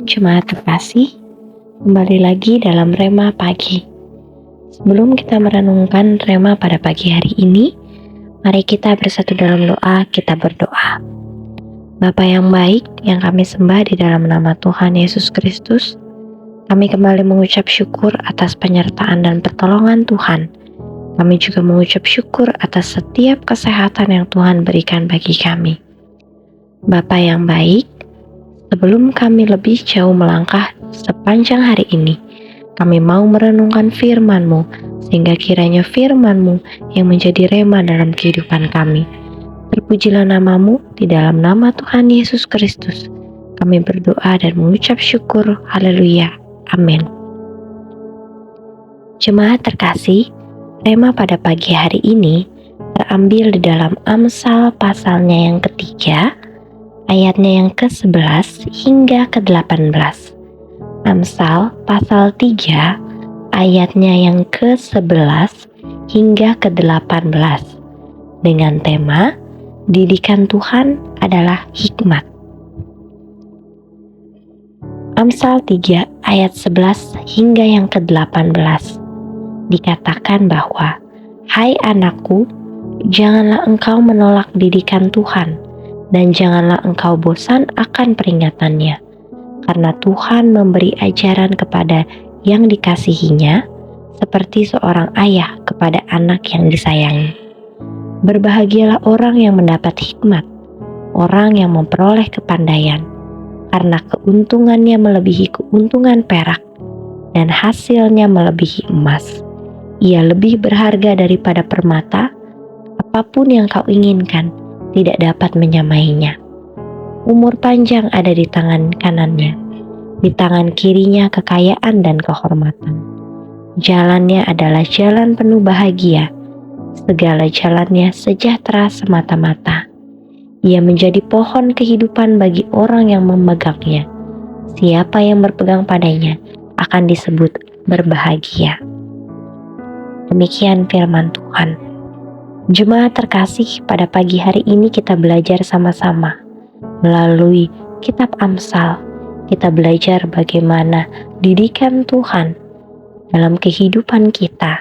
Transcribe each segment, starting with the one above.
Shalom jemaat terkasih, kembali lagi dalam Rema Pagi. Sebelum kita merenungkan Rema pada pagi hari ini, mari kita bersatu dalam doa, kita berdoa. Bapa yang baik, yang kami sembah di dalam nama Tuhan Yesus Kristus, kami kembali mengucap syukur atas penyertaan dan pertolongan Tuhan. Kami juga mengucap syukur atas setiap kesehatan yang Tuhan berikan bagi kami. Bapa yang baik, sebelum kami lebih jauh melangkah sepanjang hari ini, kami mau merenungkan firman-Mu, sehingga kiranya firman-Mu yang menjadi rema dalam kehidupan kami. Terpujilah nama-Mu di dalam nama Tuhan Yesus Kristus. Kami berdoa dan mengucap syukur. Haleluya. Amin. Jemaat terkasih, rema pada pagi hari ini terambil di dalam Amsal pasalnya yang ketiga, ayatnya yang ke-11 hingga ke-18. Amsal pasal 3 ayatnya yang ke-11 hingga ke-18 dengan tema Didikan Tuhan adalah hikmat. Amsal 3 ayat 11 hingga yang ke-18 dikatakan bahwa, "Hai anakku, janganlah engkau menolak didikan Tuhan, dan janganlah engkau bosan akan peringatannya, karena Tuhan memberi ajaran kepada yang dikasihinya, seperti seorang ayah kepada anak yang disayangi. Berbahagialah orang yang mendapat hikmat, orang yang memperoleh kepandaian, karena keuntungannya melebihi keuntungan perak, dan hasilnya melebihi emas. Ia lebih berharga daripada permata, apapun yang kau inginkan tidak dapat menyamainya. Umur panjang ada di tangan kanannya, di tangan kirinya kekayaan dan kehormatan. Jalannya adalah jalan penuh bahagia, segala jalannya sejahtera semata-mata. Ia menjadi pohon kehidupan bagi orang yang memegangnya. Siapa yang berpegang padanya akan disebut berbahagia." Demikian firman Tuhan. Jemaat terkasih, pada pagi hari ini kita belajar sama-sama melalui kitab Amsal. Kita belajar bagaimana didikan Tuhan dalam kehidupan kita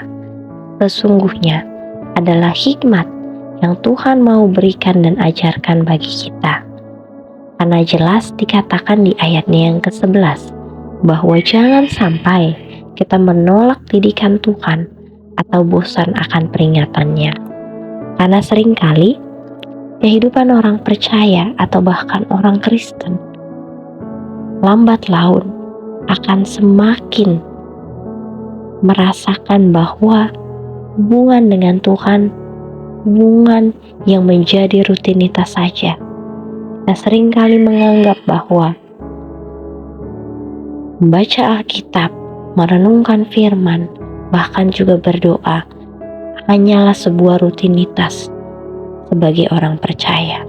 sesungguhnya adalah hikmat yang Tuhan mau berikan dan ajarkan bagi kita. Karena jelas dikatakan di ayatnya yang ke-11 bahwa jangan sampai kita menolak didikan Tuhan atau bosan akan peringatannya. Karena seringkali kehidupan orang percaya atau bahkan orang Kristen lambat laun akan semakin merasakan bahwa hubungan dengan Tuhan hubungan yang menjadi rutinitas saja. Kita seringkali menganggap bahwa membaca Alkitab, merenungkan firman, bahkan juga berdoa hanyalah sebuah rutinitas sebagai orang percaya.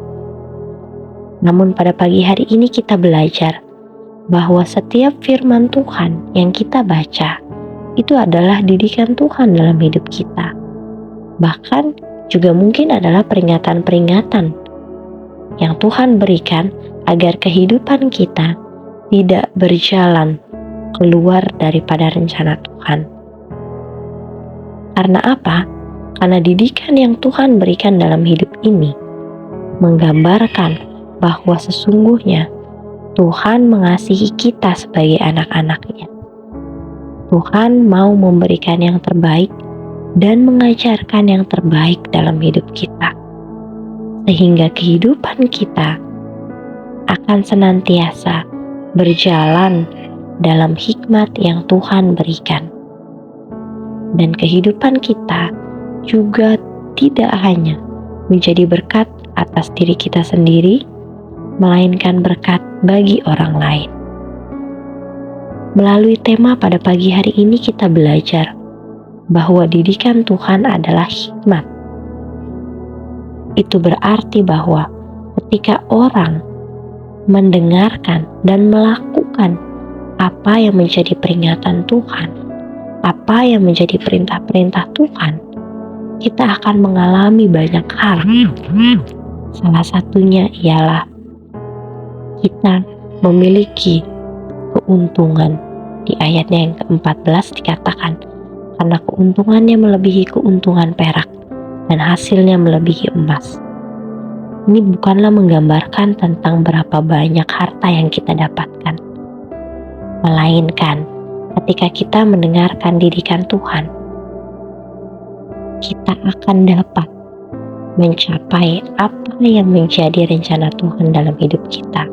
Namun pada pagi hari ini kita belajar bahwa setiap firman Tuhan yang kita baca itu adalah didikan Tuhan dalam hidup kita. Bahkan juga mungkin adalah peringatan-peringatan yang Tuhan berikan agar kehidupan kita tidak berjalan keluar daripada rencana Tuhan. Karena apa? Karena didikan yang Tuhan berikan dalam hidup ini menggambarkan bahwa sesungguhnya Tuhan mengasihi kita sebagai anak-anak-Nya. Tuhan mau memberikan yang terbaik dan mengajarkan yang terbaik dalam hidup kita, sehingga kehidupan kita akan senantiasa berjalan dalam hikmat yang Tuhan berikan. Dan kehidupan kita juga tidak hanya menjadi berkat atas diri kita sendiri, melainkan berkat bagi orang lain. Melalui tema pada pagi hari ini kita belajar bahwa didikan Tuhan adalah hikmat. Itu berarti bahwa ketika orang mendengarkan dan melakukan apa yang menjadi peringatan Tuhan, apa yang menjadi perintah-perintah Tuhan, kita akan mengalami banyak hal. Salah satunya ialah kita memiliki keuntungan. Di ayatnya yang ke-14 dikatakan, karena keuntungannya melebihi keuntungan perak dan hasilnya melebihi emas. Ini bukanlah menggambarkan tentang berapa banyak harta yang kita dapatkan, melainkan ketika kita mendengarkan didikan Tuhan, kita akan dapat mencapai apa yang menjadi rencana Tuhan dalam hidup kita.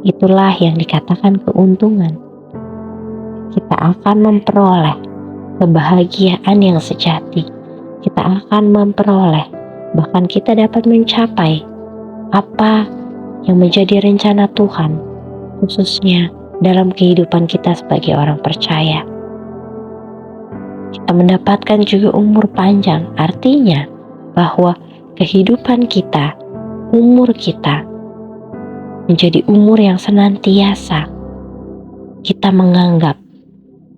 Itulah yang dikatakan keuntungan. Kita akan memperoleh kebahagiaan yang sejati. Kita akan memperoleh, bahkan kita dapat mencapai apa yang menjadi rencana Tuhan, khususnya dalam kehidupan kita sebagai orang percaya. Kita mendapatkan juga umur panjang, artinya bahwa kehidupan kita, umur kita, menjadi umur yang senantiasa kita menganggap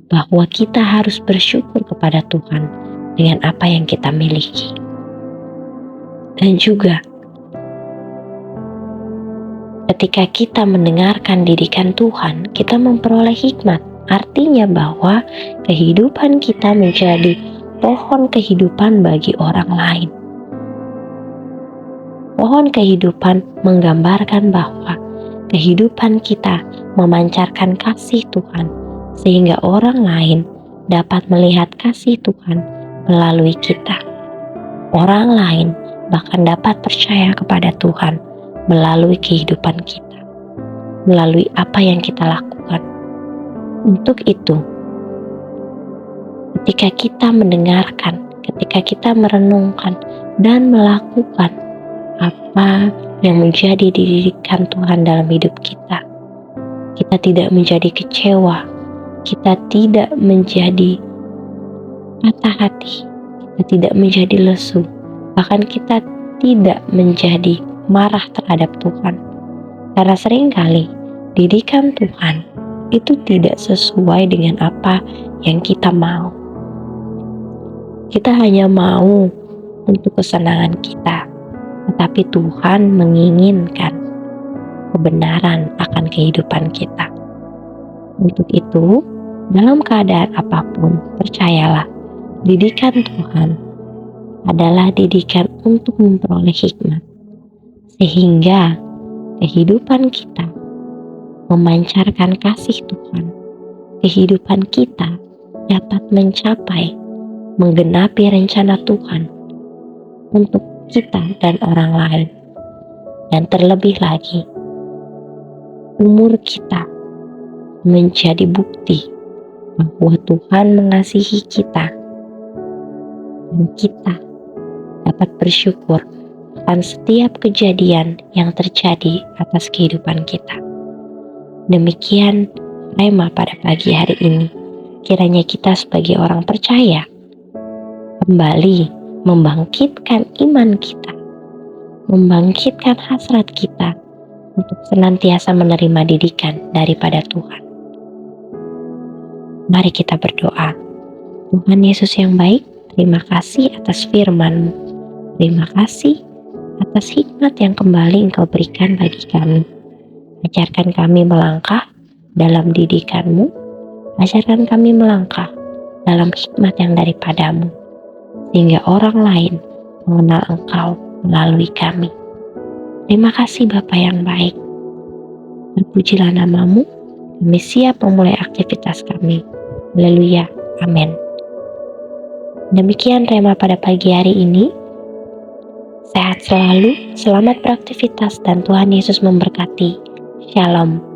bahwa kita harus bersyukur kepada Tuhan dengan apa yang kita miliki. Dan juga ketika kita mendengarkan didikan Tuhan, kita memperoleh hikmat. Artinya bahwa kehidupan kita menjadi pohon kehidupan bagi orang lain. Pohon kehidupan menggambarkan bahwa kehidupan kita memancarkan kasih Tuhan, sehingga orang lain dapat melihat kasih Tuhan melalui kita. Orang lain bahkan dapat percaya kepada Tuhan melalui kehidupan kita, melalui apa yang kita lakukan. Untuk itu, ketika kita mendengarkan, ketika kita merenungkan dan melakukan apa yang menjadi didikan Tuhan dalam hidup kita, kita tidak menjadi kecewa, kita tidak menjadi patah hati, kita tidak menjadi lesu, bahkan kita tidak menjadi marah terhadap Tuhan. Karena seringkali didikan Tuhan itu tidak sesuai dengan apa yang kita mau. Kita hanya mau untuk kesenangan kita, tetapi Tuhan menginginkan kebenaran akan kehidupan kita. Untuk itu, dalam keadaan apapun, percayalah, didikan Tuhan adalah didikan untuk memperoleh hikmat, sehingga kehidupan kita memancarkan kasih Tuhan. Kehidupan kita dapat mencapai, menggenapi rencana Tuhan untuk kita dan orang lain. Dan terlebih lagi, umur kita menjadi bukti bahwa Tuhan mengasihi kita, dan kita dapat bersyukur akan setiap kejadian yang terjadi atas kehidupan kita. Demikian Rema pada pagi hari ini. Kiranya kita sebagai orang percaya kembali membangkitkan iman kita, membangkitkan hasrat kita untuk senantiasa menerima didikan daripada Tuhan. Mari kita berdoa. Tuhan Yesus yang baik, terima kasih atas firman-Mu. Terima kasih atas hikmat yang kembali Engkau berikan bagi kami. Ajarkan kami melangkah dalam didikan-Mu. Ajarkan kami melangkah dalam hikmat yang daripada-Mu, sehingga orang lain mengenal Engkau melalui kami. Terima kasih Bapa yang baik. Terpujilah nama-Mu. Kami siap memulai aktivitas kami. Haleluya. Amin. Demikian Rema pada pagi hari ini. Sehat selalu, selamat beraktivitas, dan Tuhan Yesus memberkati. Shalom.